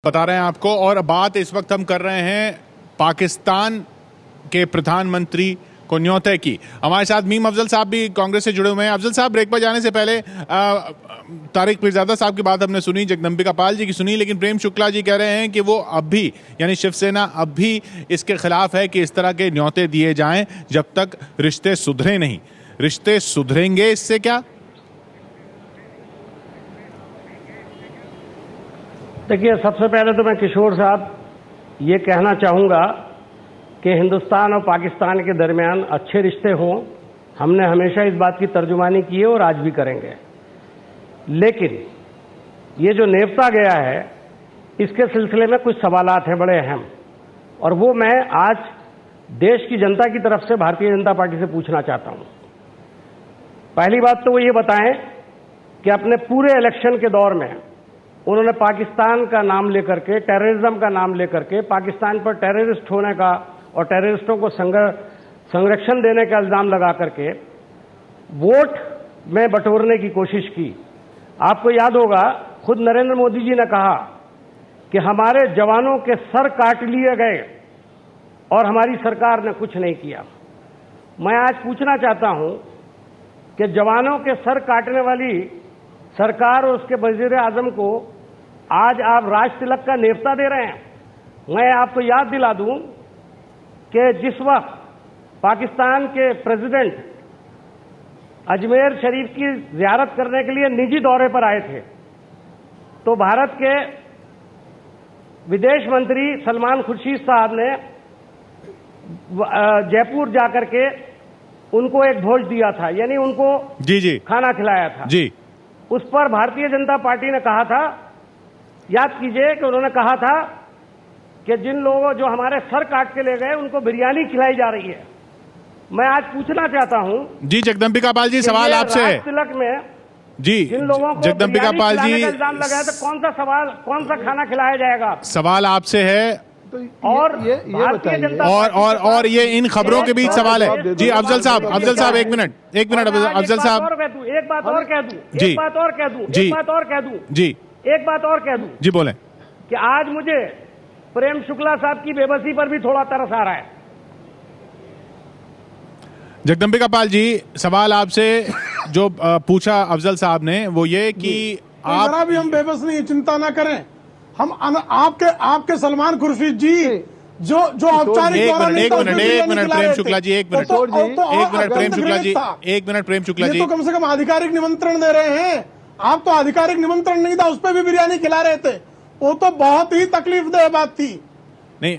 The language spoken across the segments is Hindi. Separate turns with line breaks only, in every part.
बता रहे हैं आपको। और बात इस वक्त हम कर रहे हैं पाकिस्तान के प्रधानमंत्री को न्योते की। हमारे साथ मीम अफजल साहब भी कांग्रेस से जुड़े हुए हैं। अफजल साहब, ब्रेक पर जाने से पहले तारिक पीरजादा साहब की बात हमने सुनी, जगदम्बिका पाल जी की सुनी, लेकिन प्रेम शुक्ला जी कह रहे हैं कि वो अब भी, यानी शिवसेना अब भी इसके खिलाफ है कि इस तरह के न्योते दिए जाएं जब तक रिश्ते सुधरे नहीं। रिश्ते सुधरेंगे इससे क्या?
देखिए, सबसे पहले तो मैं किशोर साहब ये कहना चाहूँगा कि हिंदुस्तान और पाकिस्तान के दरमियान अच्छे रिश्ते हों। हमने हमेशा इस बात की तर्जुमानी की है और आज भी करेंगे। लेकिन ये जो नेवता गया है, इसके सिलसिले में कुछ सवालात हैं बड़े अहम, और वो मैं आज देश की जनता की तरफ से भारतीय जनता पार्टी से पूछना चाहता हूँ। पहली बात तो वो ये बताएं कि अपने पूरे इलेक्शन के दौर में उन्होंने पाकिस्तान का नाम लेकर के, टेररिज्म का नाम लेकर के, पाकिस्तान पर टेररिस्ट होने का और टेररिस्टों को संरक्षण देने का इल्जाम लगा करके वोट में बटोरने की कोशिश की। आपको याद होगा, खुद नरेंद्र मोदी जी ने कहा कि हमारे जवानों के सर काट लिए गए और हमारी सरकार ने कुछ नहीं किया। मैं आज पूछना चाहता हूं कि जवानों के सर काटने वाली सरकार और उसके वजीर आजम को आज आप राज तिलक का नेवता दे रहे हैं। मैं आपको याद दिला दूं कि जिस वक्त पाकिस्तान के प्रेसिडेंट अजमेर शरीफ की जियारत करने के लिए निजी दौरे पर आए थे, तो भारत के विदेश मंत्री सलमान खुर्शीद साहब ने जयपुर जाकर के उनको एक भोज दिया था, यानी उनको
जी
खाना खिलाया था जी। उस पर भारतीय जनता पार्टी ने कहा था, याद कीजिए कि उन्होंने कहा था कि जिन लोगों जो हमारे सर काट के ले गए उनको बिरयानी खिलाई जा रही है। मैं आज पूछना चाहता हूं जी
जगदम्बिका पाल जी, सवाल आपसे है।
तिलक में
जी
जिन लोगों को
जगदम्बिका पाल जी
इल्जाम लगाया, तो कौन सा खाना खिलाया जाएगा?
सवाल आपसे है।
और भारतीय जनता
और ये इन खबरों के बीच सवाल है जी। अफजल साहब एक मिनट अफजल साहब,
एक बात और कह दूं
जी,
एक बात और कह दूं
जी,
एक बात और कह दूं
जी,
एक बात और कह दूं
जी, बोलें।
कि आज मुझे प्रेम शुक्ला साहब की बेबसी पर भी थोड़ा तरस आ रहा है।
जगदम्बिका पाल जी, सवाल आपसे जो पूछा अफजल साहब ने वो ये कि आप
भी हम बेबस नहीं, चिंता ना करें। हम आपके सलमान खुर्शीद जी जो औपचारिक
एक मिनट प्रेम शुक्ला जी, एक मिनट प्रेम शुक्ला जी,
तो कम से कम आधिकारिक निमंत्रण दे रहे हैं। आप तो आधिकारिक निमंत्रण नहीं था, उस पर भी बिरयानी खिला रहे थे। वो तो बहुत ही तकलीफदेह बात थी।
नहीं,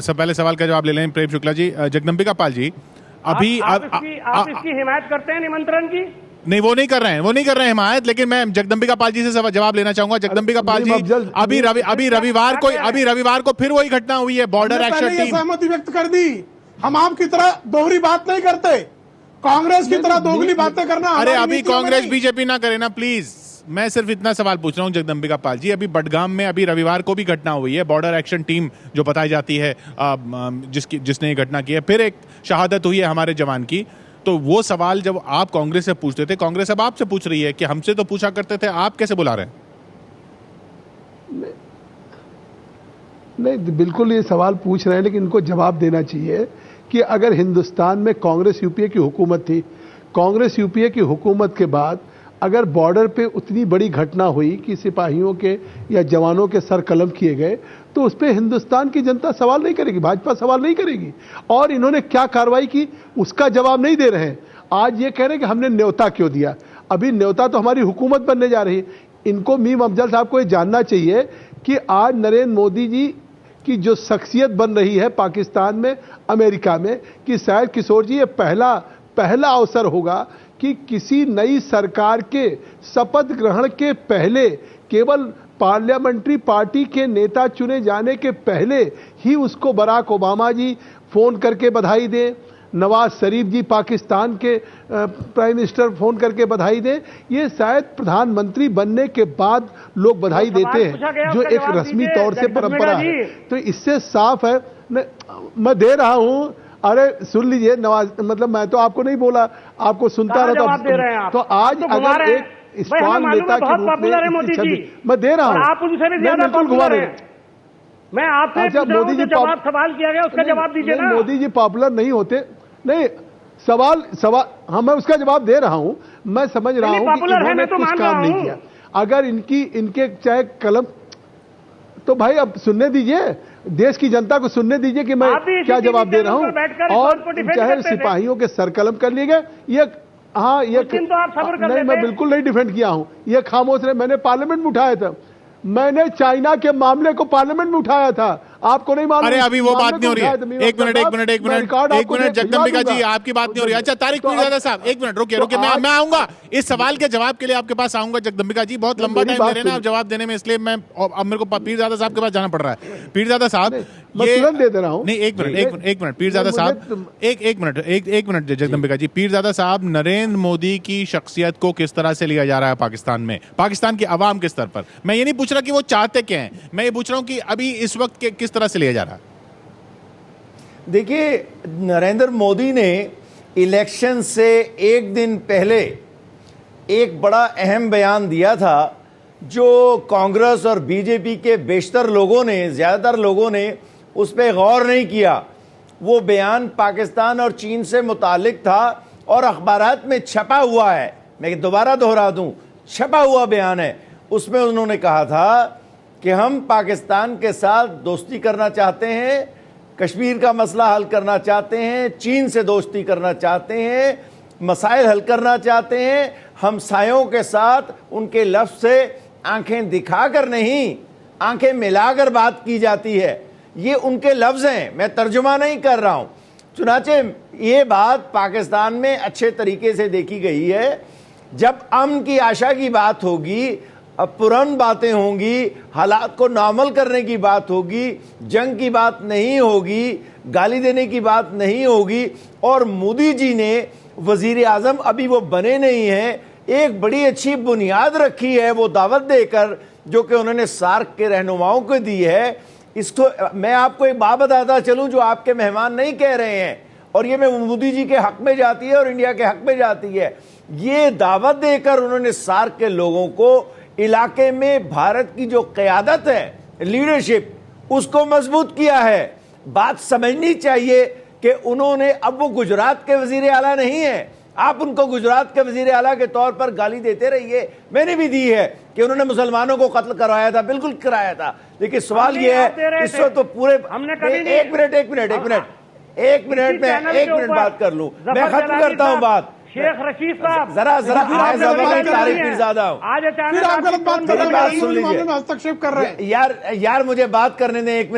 पहले सवाल का जवाब ले लें प्रेम शुक्ला जी। जगदम्बिका पाल जी, अभी
आप इसकी हिमायत करते हैं निमंत्रण की?
नहीं, वो नहीं कर रहे हैं हिमायत, लेकिन मैं जगदम्बिका पाल जी से जवाब लेना चाहूंगा। जगदम्बिका पाल जी, अभी रविवार को फिर वही घटना हुई है, बॉर्डर एक्शन टीम।
सहमति व्यक्त कर दी। हम आपकी तरह दोहरी बात नहीं करते, कांग्रेस की तरह दोगली बातें करना।
अरे अभी कांग्रेस बीजेपी ना करे ना प्लीज। मैं सिर्फ इतना सवाल पूछ रहा हूं जगदम्बिका पाल जी, अभी बडगाम में अभी रविवार को भी घटना हुई है, बॉर्डर एक्शन टीम जो बताई जाती है जिसने ये घटना की है, फिर एक शहादत हुई है हमारे जवान की। तो वो सवाल जब आप कांग्रेस से पूछते थे, कांग्रेस अब आपसे पूछ रही है कि हमसे तो पूछा करते थे, आप कैसे बुला रहे हैं?
नहीं, बिल्कुल ये सवाल पूछ रहे हैं, लेकिन इनको जवाब देना चाहिए कि अगर हिंदुस्तान में कांग्रेस यूपीए की हुकूमत थी, कांग्रेस यूपीए की हुकूमत के बाद अगर बॉर्डर पे उतनी बड़ी घटना हुई कि सिपाहियों के या जवानों के सर कलम किए गए, तो उस पर हिंदुस्तान की जनता सवाल नहीं करेगी, भाजपा सवाल नहीं करेगी। और इन्होंने क्या कार्रवाई की उसका जवाब नहीं दे रहे हैं। आज ये कह रहे हैं कि हमने न्योता क्यों दिया। अभी न्योता तो हमारी हुकूमत बनने जा रही है। इनको मीम अफजल साहब को ये जानना चाहिए कि आज नरेंद्र मोदी जी की जो शख्सियत बन रही है पाकिस्तान में, अमेरिका में, कि शायद किशोर जी ये पहला अवसर होगा कि किसी नई सरकार के शपथ ग्रहण के पहले, केवल पार्लियामेंट्री पार्टी के नेता चुने जाने के पहले ही उसको बराक ओबामा जी फोन करके बधाई दें, नवाज शरीफ जी पाकिस्तान के प्राइम मिनिस्टर फोन करके बधाई दें। ये शायद प्रधानमंत्री बनने के बाद लोग बधाई देते हैं, जो एक रस्मी तौर से परंपरा है। तो इससे साफ है, मैं दे रहा हूं। अरे सुन लीजिए नवाज, मतलब मैं तो आपको नहीं बोला, आपको सुनता रहता। तो आज अगर स्ट्रॉन्ग नेता के रूप में
मोदी जी,
मैं दे रहा हूं।
आप उनसे भी ज्यादा पॉपुलर हैं। मैं आपसे
अच्छा, मोदी जी
जवाब सवाल किया गया उसका जवाब दीजिए ना।
मोदी जी पॉपुलर नहीं होते, नहीं सवाल हाँ मैं उसका जवाब दे रहा हूं। मैं समझ रहा हूं कि इन्होंने कुछ काम नहीं किया। अगर इनके चाहे कलम, तो भाई अब सुनने दीजिए, देश की जनता को सुनने दीजिए कि मैं क्या जवाब दे रहा हूं। और चाहे सिपाहियों के सर कलम कर लिए गए, ये हाँ ये
तो आप सब्र कर
नहीं, मैं बिल्कुल नहीं डिफेंड किया हूं। ये खामोश रहे, मैंने पार्लियामेंट में उठाया था, मैंने चाइना के मामले को पार्लियामेंट में उठाया था, आपको नहीं मालूम?
अरे अभी वो बात नहीं हो रही है। एक मिनट जगदम्बिका जी, आपकी बात नहीं हो रही है। अच्छा तारिक पीरजादा साहब, एक मिनट रुकिए, मैं आऊंगा इस सवाल के जवाब के लिए आपके पास आऊंगा। जगदम्बिका जी बहुत लंबा टाइम ले रहे हैं आप जवाब देने में, इसलिए मैं अब मेरे को पीरजादा साहब के पास जाना पड़ रहा है। पीरजादा साहब
ये तुरंत दे रहा हूं।
नहीं एक मिनट पीरजादा साहब, एक मिनट जगदम्बिका जी, पीरजादा साहब, नरेंद्र मोदी की शख्सियत को किस तरह से लिया जा रहा है पाकिस्तान में, पाकिस्तान की आवाम के स्तर पर? मैं ये नहीं पूछ रहा कि वो चाहते क्या हैं, मैं ये पूछ रहा हूं कि अभी इस वक्त किस तरह से लिया जा रहा है।
देखिए, नरेंद्र मोदी ने इलेक्शन से एक दिन पहले एक बड़ा अहम बयान दिया था, जो कांग्रेस और बीजेपी के बेशतर लोगों ने, ज़्यादातर लोगों ने उस पर गौर नहीं किया। वो बयान पाकिस्तान और चीन से मुतालिक था और अखबारात में छपा हुआ है। मैं दोबारा दोहरा दूं, छपा हुआ बयान है। उसमें उन्होंने कहा था कि हम पाकिस्तान के साथ दोस्ती करना चाहते हैं, कश्मीर का मसला हल करना चाहते हैं, चीन से दोस्ती करना चाहते हैं, मसाइल हल करना चाहते हैं। हमसायों के साथ उनके लफ्ज़ से आंखें दिखाकर नहीं, आंखें मिलाकर बात की जाती है। ये उनके लफ्ज़ हैं, मैं तर्जुमा नहीं कर रहा हूँ। चुनाचे ये बात पाकिस्तान में अच्छे तरीके से देखी गई है। जब अमन की आशा की बात होगी, अब पुरानी बातें होंगी, हालात को नॉर्मल करने की बात होगी, जंग की बात नहीं होगी, गाली देने की बात नहीं होगी। और मोदी जी ने, वजीर आजम अभी वो बने नहीं हैं, एक बड़ी अच्छी बुनियाद रखी है वो दावत देकर, जो कि उन्होंने सार्क के रहनुमाओं को दी है। इसको मैं आपको एक बात बताता चलूं जो आपके मेहमान नहीं कह रहे हैं, और ये मैं मोदी जी के हक में जाती है और इंडिया के हक में जाती है। ये दावत देकर उन्होंने सार्क के लोगों को इलाके में भारत की जो क़यादत है, लीडरशिप, उसको मजबूत किया है। बात समझनी चाहिए कि उन्होंने, अब वो गुजरात के वजीर आला नहीं है, आप उनको गुजरात के वजीर आला के तौर पर गाली देते रहिए, मैंने भी दी है कि उन्होंने मुसलमानों को कत्ल करवाया था, बिल्कुल कराया था। लेकिन सवाल ये है, इस वक्त तो पूरे एक मिनट बात कर लूं, मैं खत्म करता हूं बात।
शेख रशीद साहब,
जरा तारिक पीरजादा,
आज
फिर आप गलत बात कर रहे
बात सुन लीजिए,
हस्तक्षेप कर रहे हैं।
यार मुझे बात करने दें, एक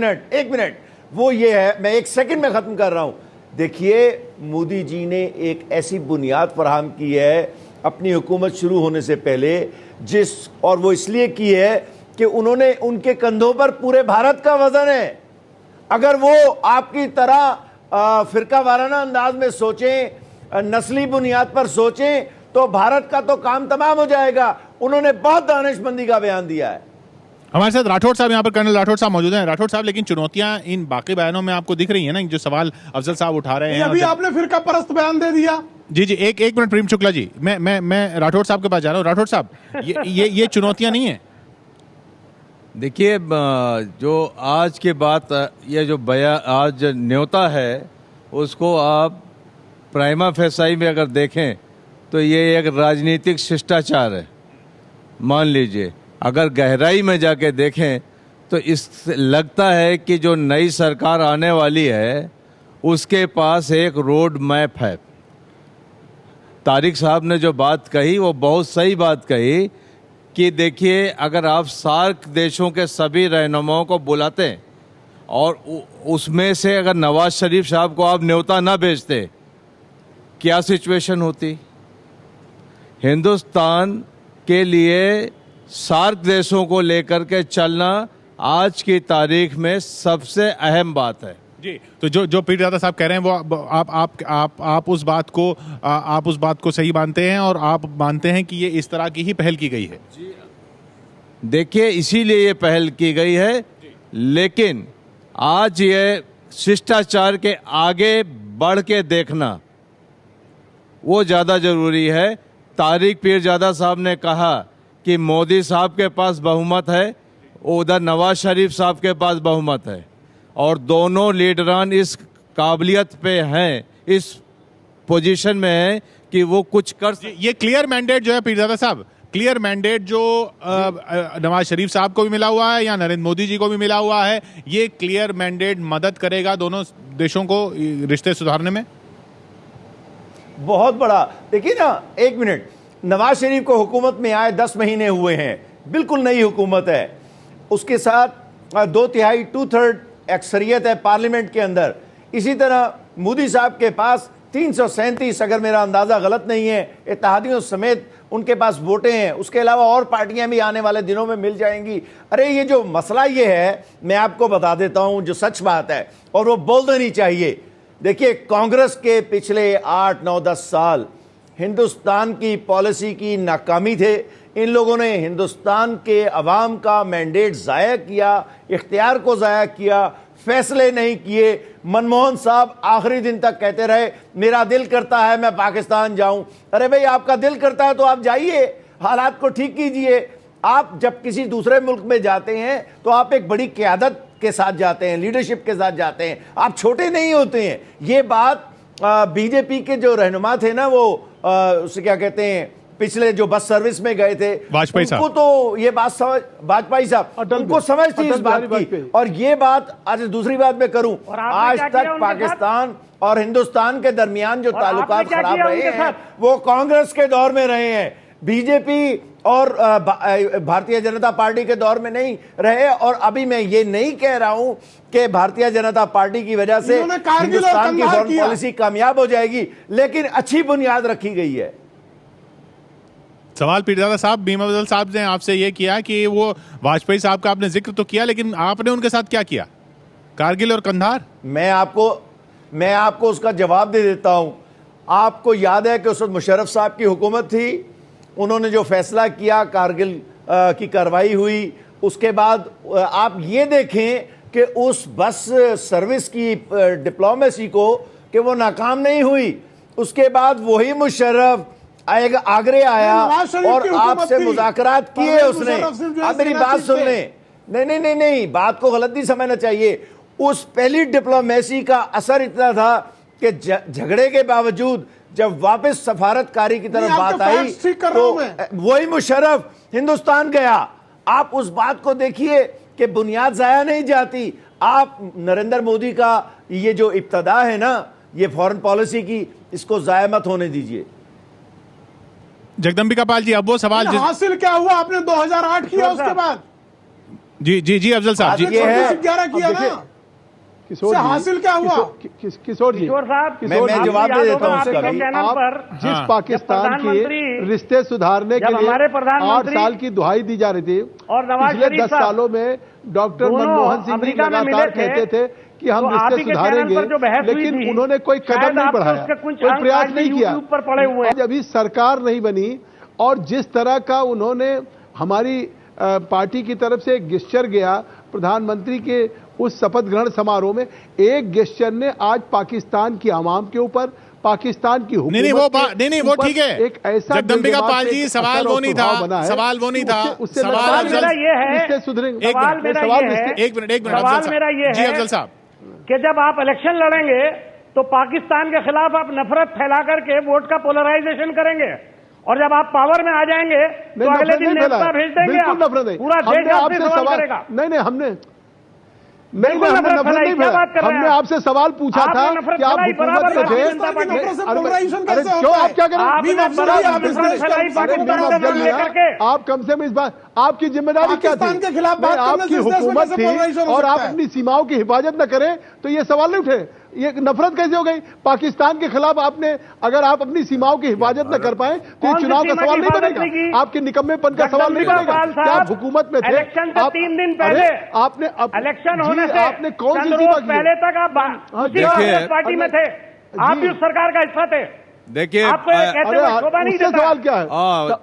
मिनट। वो ये है, मैं एक सेकंड में खत्म कर रहा हूं। देखिए, मोदी जी ने एक ऐसी बुनियाद फराहम की है अपनी हुकूमत शुरू होने से पहले, और वो इसलिए की है कि उन्होंने, उनके कंधों पर पूरे भारत का वजन है। अगर वो आपकी तरह फिरका वाराना अंदाज में सोचें, नस्ली बुनियाद पर सोचें, तो भारत का तो काम तमाम हो जाएगा। उन्होंने बहुत दानिशमंदी का बयान दिया है।
हमारे साथ राठौड़ साहब, यहाँ पर कर्नल राठौड़ साहब मौजूद हैं। राठौड़ साहब, लेकिन चुनौतियां इन बाकी बयानों में आपको दिख रही है ना, जो सवाल अफजल साहब उठा रहे हैं।
अभी आपने फिरका परस्त बयान दे दिया।
जी एक मिनट प्रेम शुक्ला जी, मैं राठौड़ साहब के पास जा रहा हूँ। राठौड़ साहब, ये चुनौतियां नहीं है?
देखिए, जो आज के बात, ये जो आज न्योता है, उसको आप प्राइमा फेसाई में अगर देखें तो ये एक राजनीतिक शिष्टाचार है। मान लीजिए, अगर गहराई में जाके देखें तो इस लगता है कि जो नई सरकार आने वाली है उसके पास एक रोड मैप है। तारिक साहब ने जो बात कही वो बहुत सही बात कही कि देखिए, अगर आप सार्क देशों के सभी रहनुमाओं को बुलाते और उसमें से अगर नवाज शरीफ साहब को आप न्योता ना भेजते, क्या सिचुएशन होती? हिंदुस्तान के लिए सार्क देशों को लेकर के चलना आज की तारीख में सबसे अहम बात है।
जी, तो जो पीरजादा साहब कह रहे हैं वो आप उस बात को सही मानते हैं, और आप मानते हैं कि ये इस तरह की ही पहल की गई है?
देखिए, इसीलिए ये पहल की गई है, लेकिन आज ये शिष्टाचार के आगे बढ़ के देखना वो ज़्यादा ज़रूरी है, तारिक पीरजादा साहब ने कहा कि मोदी साहब के पास बहुमत है, उधर नवाज शरीफ साहब के पास बहुमत है, और दोनों लीडरान इस काबिलियत पे हैं, इस पोजीशन में हैं कि वो कुछ कर
ये क्लियर मैंडेट जो है पीरजादा साहब, क्लियर मैंडेट जो नवाज शरीफ साहब को भी मिला हुआ है या नरेंद्र मोदी जी को भी मिला हुआ है, ये क्लियर मैंडेट मदद करेगा दोनों देशों को रिश्ते सुधारने में?
बहुत बड़ा। देखिए ना, एक मिनट, नवाज शरीफ को हुकूमत में आए 10 महीने हुए हैं, बिल्कुल नई हुकूमत है, उसके साथ 2/3 2/3 अक्सरियत है पार्लियामेंट के अंदर। इसी तरह मोदी साहब के पास 337, अगर मेरा अंदाजा गलत नहीं है, इत्तेहादियों समेत उनके पास वोटें हैं। उसके अलावा और पार्टियां भी आने वाले दिनों में मिल जाएंगी। अरे ये जो मसला ये है, मैं आपको बता देता हूं जो सच बात है, और वो बोल देनी चाहिए। देखिए, कांग्रेस के पिछले 8, 9, 10 साल हिंदुस्तान की पॉलिसी की नाकामी थे। इन लोगों ने हिंदुस्तान के अवाम का मैंडेट ज़ाया किया, इख्तियार को ज़ाया किया, फैसले नहीं किए। मनमोहन साहब आखिरी दिन तक कहते रहे मेरा दिल करता है मैं पाकिस्तान जाऊं। अरे भाई, आपका दिल करता है तो आप जाइए, हालात को ठीक कीजिए। आप जब किसी दूसरे मुल्क में जाते हैं तो आप एक बड़ी क़यादत के साथ जाते हैं, लीडरशिप के साथ जाते हैं, आप छोटे नहीं होते हैं। ये बात बीजेपी के जो रहनुमा थे ना, वो उसे क्या कहते हैं, पिछले जो बस सर्विस में गए थे,
वाजपेयी साहब,
उनको तो ये बात समझ, वाजपेयी साहब उनको समझ थी इस बात की। और ये बात आज दूसरी बात मैं करूं, आज तक पाकिस्तान और हिंदुस्तान के दरमियान जो ताल्लुकात खराब रहे हैं वो कांग्रेस के दौर में रहे हैं, बीजेपी और भारतीय जनता पार्टी के दौर में नहीं रहे। और अभी मैं ये नहीं कह रहा हूं कि भारतीय जनता पार्टी की वजह से हिंदुस्तान की फॉरेन पॉलिसी कामयाब हो जाएगी, लेकिन अच्छी बुनियाद रखी गई है।
सवाल पीरजादा साहब, मीम अफजल साहब ने आपसे ये किया कि वो वाजपेयी साहब का आपने जिक्र तो किया, लेकिन आपने उनके साथ क्या किया, कारगिल और कंधार?
मैं आपको उसका जवाब दे देता हूं। आपको याद है कि उस वक्त मुशर्रफ साहब की हुकूमत थी, उन्होंने जो फैसला किया, कारगिल की कार्रवाई हुई। उसके बाद आप ये देखें कि उस बस सर्विस की डिप्लोमेसी को कि वो नाकाम नहीं हुई। उसके बाद वही मुशर्रफ आगरे आया और आपसे मुज़ाकरात किए उसने। आप मेरी बात सुन लें, नहीं, बात को गलत नहीं समझना चाहिए। उस पहली डिप्लोमेसी का असर इतना था कि झगड़े के बावजूद जब वापस सफारतकारी की तरफ बात आई तो वही मुशर्रफ हिंदुस्तान गया। आप उस बात को देखिए कि बुनियाद जाया नहीं जाती। आप नरेंद्र मोदी का ये जो इब्तदा है ना, ये फॉरेन पॉलिसी की, इसको जाया मत होने दीजिए।
जगदम्बिका पाल जी, अब वो सवाल
हासिल क्या हुआ आपने 2008 किया, उसके बाद
जी अफजल साहब जी,
ये है 11 किया ना,
किशोर जी,
हासिल क्या हुआ?
किशोर जी,
मैं जवाब दे देता हूं उसका भी।
आप जिस पाकिस्तान के रिश्ते सुधारने के लिए 8 साल की दुहाई दी जा रही थी, और पिछले 10 सालों में डॉक्टर मनमोहन सिंह जी लगातार कहते थे कि हम रिश्ते सुधारेंगे, लेकिन उन्होंने कोई कदम नहीं बढ़ाया, कोई प्रयास नहीं किया। अभी सरकार नहीं बनी, और जिस तरह का उन्होंने हमारी पार्टी की तरफ से एक गेस्चर गया प्रधानमंत्री के उस शपथ ग्रहण समारोह में, एक गेस्चर ने आज पाकिस्तान की आवाम के ऊपर, पाकिस्तान की हुकूमत
नहीं, वो ठीक है। एक ऐसा जगदम्बिका पाल जी, सवाल वो नहीं था, सवाल वो नहीं था।
सवाल मेरा ये है,
सुधरेंगे।
एक मिनट जी अफजल साहब,
कि जब आप इलेक्शन लड़ेंगे तो पाकिस्तान के खिलाफ आप नफरत फैला करके वोट का पोलराइजेशन करेंगे, और जब आप पावर में आ जाएंगे तो अगले दिन नेता भेज देंगे, पूरा देश आपसे सवाल करेगा।
नहीं, हमने हमने आपसे सवाल पूछा था कि आप हुकूमत में थे। अरे क्यों, आप क्या करें? आप कम से कम इस बात, आपकी जिम्मेदारी क्या थी? आपकी हुकूमत थी और आप अपनी सीमाओं की हिफाजत न करें तो ये सवाल नहीं उठे। ये नफरत कैसे हो गई पाकिस्तान के खिलाफ? आपने अगर आप अपनी सीमाओं की हिफाजत न कर पाए तो ये चुनाव का सवाल नहीं बनेगा, आपके निकम्मेपन का सवाल नहीं बनेगा। क्या आप हुकूमत में थे?
इलेक्शन से 3 दिन पहले
आपने
इलेक्शन होने से
आपने कौन सी सीमा की?
पहले तक आप पार्टी में थे, आप भी उस सरकार का हिस्सा थे।
देखिए,
सवाल क्या है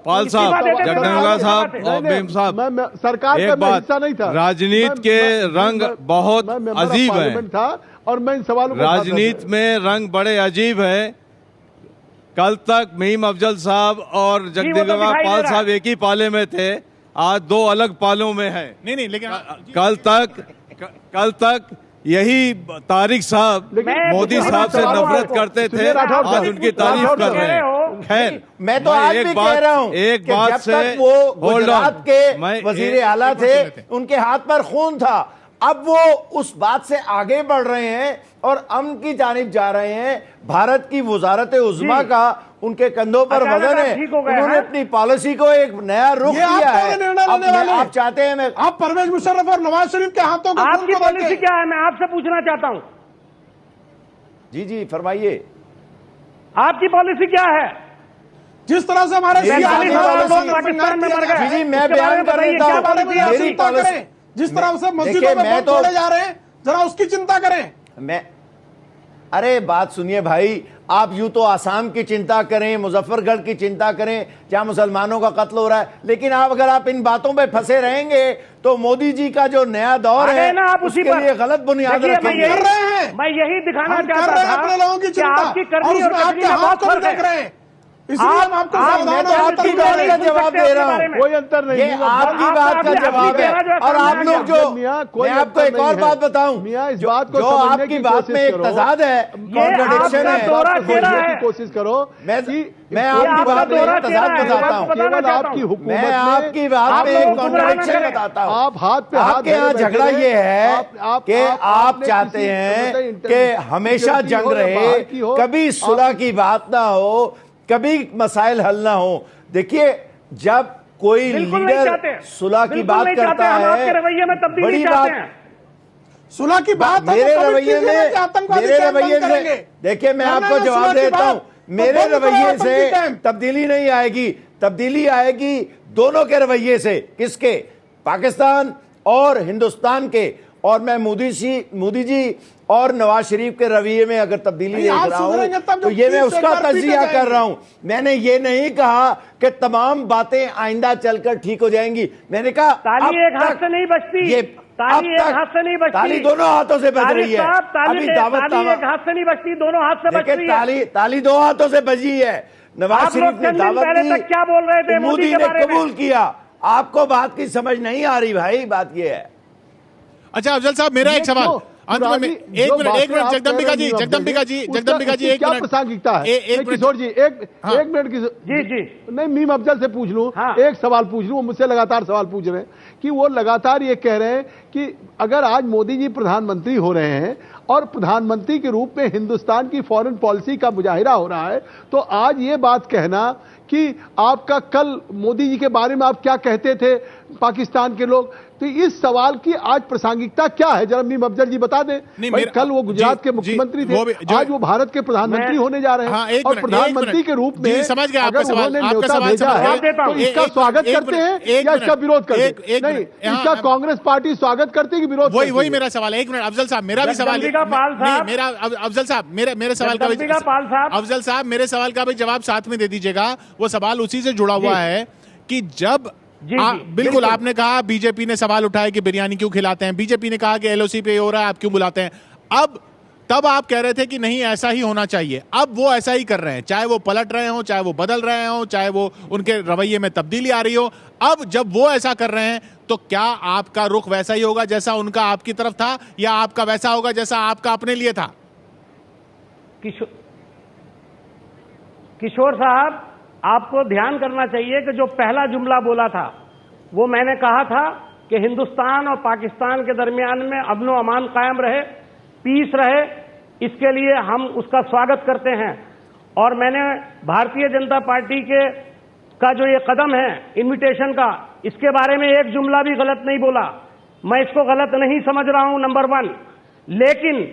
पाल साहब, जगदम्बिका साहब और मेम साहब,
मैं सरकार का हिस्सा नहीं था।
राजनीति के रंग बहुत अजीब हैं
था, और मैं इन सवालों को
राजनीति में रंग बड़े अजीब हैं। कल तक मीम अफजल साहब और जगदीशवा पाल साहब एक ही पाले में थे, आज दो अलग पालों में हैं।
नहीं लेकिन
कल तक यही तारिक साहब मोदी साहब से नफरत करते थे, आज उनकी तारीफ कर रहे हैं। खैर,
मैं तो आज भी कह रहा हूं
एक
कि
बात
जब
से
तक वो गुजरात के वजीर आला थे, उनके हाथ पर खून था। अब वो उस बात से आगे बढ़ रहे हैं और अमन की जानिब जा रहे हैं। भारत की वजारत उज़्मा का उनके कंधों पर वजन है। उन्होंने अपनी पॉलिसी को एक नया रुख दिया है। आप चाहते हैं
आप परवेज मुशर्रफ और नवाज शरीफ के हाथों को
आपकी पॉलिसी क्या है, मैं आपसे पूछना चाहता हूं।
जी फरमाइए,
आपकी पॉलिसी क्या है?
जिस तरह से हमारे
पाकिस्तान में मर गए,
जी मैं बयान कर रहा हूं मेरी पॉलिसी।
जिस तरह से मस्जिदों में बम तोड़े जा रहे हैं, जरा उसकी चिंता करें।
अरे बात सुनिए भाई, आप यूं तो आसाम की चिंता करें, मुजफ्फरगढ़ की चिंता करें जहां मुसलमानों का कत्ल हो रहा है, लेकिन अगर आप इन बातों पे फंसे रहेंगे तो मोदी जी का जो नया दौर है
ना, आप उसी
उसके लिए गलत बुनियाद रखेंगे।
मैं यही दिखाना चाहता था
अपने लोगों की चिंता,
आपकी करनी और
आपके हाथ को देख रहे हैं, इसलिए हम आपको
मैं तो आपकी बात का जवाब दे रहा हूँ,
कोई अंतर नहीं,
ये आपकी बात का जवाब है। और आप लोग जो, मैं आपको एक और बात बताऊं, जो आपकी बात में एक तजाद है, कॉन्ट्रडिक्शन है,
कोशिश करो।
मैं आपकी बात में एक तजाद बताता हूँ,
केवल आपकी हुकूमत,
मैं आपकी बात में एक कॉन्ट्रडिक्शन बताता हूँ।
आप हाथ पे हाथ,
आपके यहाँ झगड़ा ये है कि आप चाहते हैं कि हमेशा जंग रहे, कभी सुलह की बात ना हो, कभी मसाइल हल ना हो। देखिए, जब कोई लीडर सुलह की बात करता है, बड़ी बात,
सुलह की बात
मेरे रवैये में देखिए, मैं आपको जवाब देता हूं, मेरे रवैये से तब्दीली नहीं आएगी, तब्दीली आएगी दोनों के रवैये से। किसके? पाकिस्तान और हिंदुस्तान के। और मैं मोदी जी और नवाज शरीफ के रवैये में अगर तब्दीली देख रहा हूं तो ये मैं उसका तजिया कर रहा हूं। मैंने ये नहीं कहा कि तमाम बातें आइंदा चलकर ठीक हो जाएंगी। मैंने कहा
ताली एक हाथ से नहीं बचती, ताली एक हाथ से नहीं बचती,
ताली दोनों हाथों से बज रही है। अभी दावत
एक हाथ से नहीं बचती, दोनों हाथ से बच रही है।
ताली दो हाथों से बजी है। नवाज शरीफ ने दावत दी,
क्या बोल रहे थे,
मोदी ने कबूल किया। आपको बात की समझ नहीं आ रही भाई, बात ये है।
अच्छा अफजल साहब, मेरा एक सवाल अंत में, एक मिनट जगदम्बिका जी एक
क्या
मिनट
प्रासंगिकता है? किशोर जी एक मिनट
जी
नहीं, मीम अफजल से पूछ लूं, एक सवाल पूछ लूं। मुझसे लगातार सवाल पूछ रहे हैं कि वो लगातार ये कह रहे हैं कि अगर आज मोदी जी प्रधानमंत्री हो रहे हैं और प्रधानमंत्री के रूप में हिंदुस्तान की फॉरेन पॉलिसी का मुजाहिरा हो रहा है, तो आज ये बात कहना कि आपका कल मोदी जी के बारे में आप क्या कहते थे पाकिस्तान के लोग, तो इस सवाल की आज प्रासंगिकता क्या है? जरा मीम अफजल जी बता दें। भाई कल वो गुजरात के मुख्यमंत्री थे, आज वो भारत के प्रधानमंत्री होने जा रहे हैं, और प्रधानमंत्री के रूप में
समझ गया
अगर उन्होंने न्योता भेजा है तो इसका स्वागत करते हैं या इसका विरोध करते हैं? नहीं, इसका कांग्रेस पार्टी स्वागत करती है कि विरोध?
वही मेरा सवाल है। एक मिनट अफजल साहब, मेरा भी सवाल मेरा अफजल साहब मेरे सवाल का अफजल साहब मेरे सवाल का भी जवाब साथ में दे दीजिएगा। वो सवाल उसी से जुड़ा हुआ है कि जब बिल्कुल आपने कहा बीजेपी ने सवाल उठाया कि बिरयानी क्यों खिलाते हैं, बीजेपी ने कहा कि एलओसी पे हो रहा है, आप क्यों बुलाते हैं। अब तब आप कह रहे थे कि नहीं ऐसा ही होना चाहिए, अब वो ऐसा ही कर रहे हैं, चाहे वो पलट रहे हो, चाहे वो बदल रहे हो, चाहे वो उनके रवैये में तब्दीली आ रही हो। अब जब वो ऐसा कर रहे हैं तो क्या आपका रुख वैसा ही होगा जैसा उनका आपकी तरफ था, या आपका वैसा होगा जैसा आपका अपने लिए था?
किशोर साहब, आपको ध्यान करना चाहिए कि जो पहला जुमला बोला था वो मैंने कहा था कि हिंदुस्तान और पाकिस्तान के दरमियान में अमन व अमान कायम रहे, पीस रहे, इसके लिए हम उसका स्वागत करते हैं। और मैंने भारतीय जनता पार्टी का जो ये कदम है इनविटेशन का, इसके बारे में एक जुमला भी गलत नहीं बोला। मैं इसको गलत नहीं समझ रहा हूं, नंबर 1। लेकिन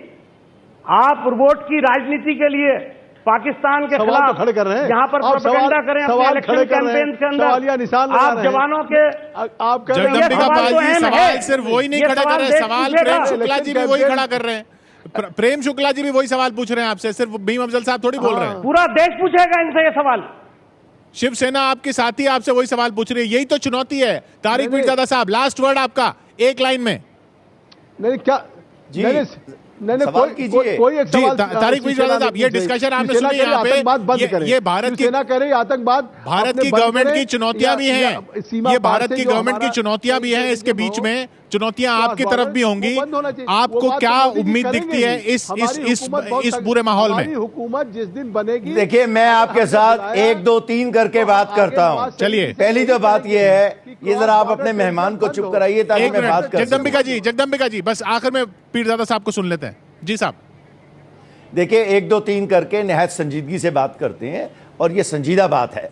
आप वोट की राजनीति के लिए पाकिस्तान के खिलाफ
खड़े कर रहे हैं,
यहाँ पर प्रोपेगेंडा करें अपने इलेक्शन कैंपेन के अंदर, आप जवानों के
आप
सवाल सिर्फ वही नहीं खड़ा कर रहे, सवाल प्रेम शुक्ला जी भी वही खड़ा कर रहे हैं। प्रेम शुक्ला जी भी वही सवाल पूछ रहे हैं आपसे, सिर्फ मीम अफजल साहब थोड़ी बोल रहे हैं।
पूरा देश पूछेगा इनसे ये सवाल।
शिवसेना आपके साथी आपसे वही सवाल पूछ रही है, यही तो चुनौती है। तारिक मीरजादा साहब, लास्ट वर्ड आपका एक लाइन में।
नहीं क्या नहीं,
सवाल
कोई
कीजिए।
एक
जी,
सवाल
तारिक मिर्जा साहब, ये डिस्कशन आपने सुनी यहाँ पे,
आतंकवाद बंद
ये
करें,
भारत की
सेना करे आतंकवाद,
भारत
अपने
की
बंद
गवर्नमेंट
करें,
की चुनौतियां भी हैं, ये भारत की गवर्नमेंट की चुनौतियां भी हैं, इसके बीच में चुनौतियां आपकी तरफ भी होंगी। आपको क्या उम्मीद दिखती है इस पूरे माहौल में?
हुकूमत जिस दिन बनेगी,
देखिए, मैं आपके साथ 1 2 3 करके बात करता हूं।
चलिए,
पहली तो बात यह है, ये जरा आप अपने मेहमान को चुप कराइए ताकि मैं बात कर सकूं।
जगदम्बिका जी, बस आखिर में पीरजादा साहब को सुन लेते हैं। जी साहब,
देखिए, 1 2 3 करके निहायत संजीदगी से बात करते हैं और ये संजीदा बात है।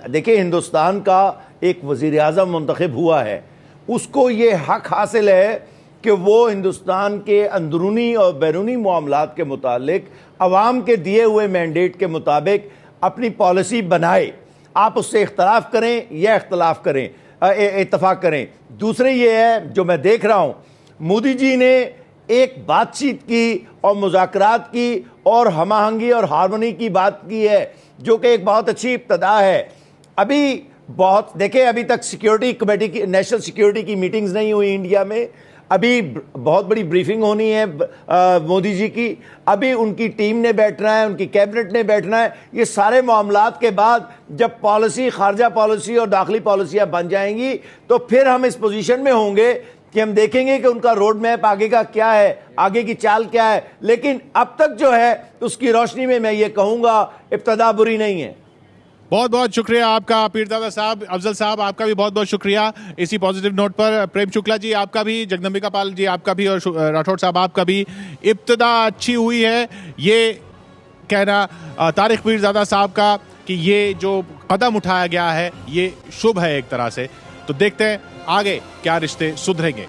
देखिए, हिंदुस्तान का एक वजीर आज़म मुंतखब हुआ है, उसको ये हक हासिल है कि वो हिंदुस्तान के अंदरूनी और बैरूनी मामलात के मुतालिक अवाम के दिए हुए मैंडेट के मुताबिक अपनी पॉलिसी बनाए। आप उससे इख्तलाफ करें या इख्तलाफ करें, इत्तफाक करें। दूसरे ये है, जो मैं देख रहा हूँ, मोदी जी ने एक बातचीत की और मुज़ाकरात की और हमाहंगी और हार्मनी की बात की है, जो कि एक बहुत अच्छी इब्तदा है। अभी बहुत देखिए, अभी तक सिक्योरिटी कमेटी की, नेशनल सिक्योरिटी की मीटिंग्स नहीं हुई इंडिया में। अभी बहुत बड़ी ब्रीफिंग होनी है मोदी जी की। अभी उनकी टीम ने बैठना है, उनकी कैबिनेट ने बैठना है। ये सारे मामलात के बाद जब पॉलिसी, खारजा पॉलिसी और दाखिली पॉलिसियाँ बन जाएंगी, तो फिर हम इस पोजीशन में होंगे कि हम देखेंगे कि उनका रोड मैप आगे का क्या है, आगे की चाल क्या है। लेकिन अब तक जो है, उसकी रोशनी में मैं ये कहूँगा, इब्तदा बुरी नहीं है।
बहुत बहुत शुक्रिया आपका पीरजादा साहब। अफजल साहब, आपका भी बहुत बहुत शुक्रिया इसी पॉजिटिव नोट पर। प्रेम शुक्ला जी, आपका भी। जगदम्बिका पाल जी, आपका भी। और राठौड़ साहब, आपका भी। इब्तदा अच्छी हुई है, ये कहना तारिक पीरजादा साहब का कि ये जो कदम उठाया गया है ये शुभ है एक तरह से। तो देखते हैं आगे क्या रिश्ते सुधरेंगे।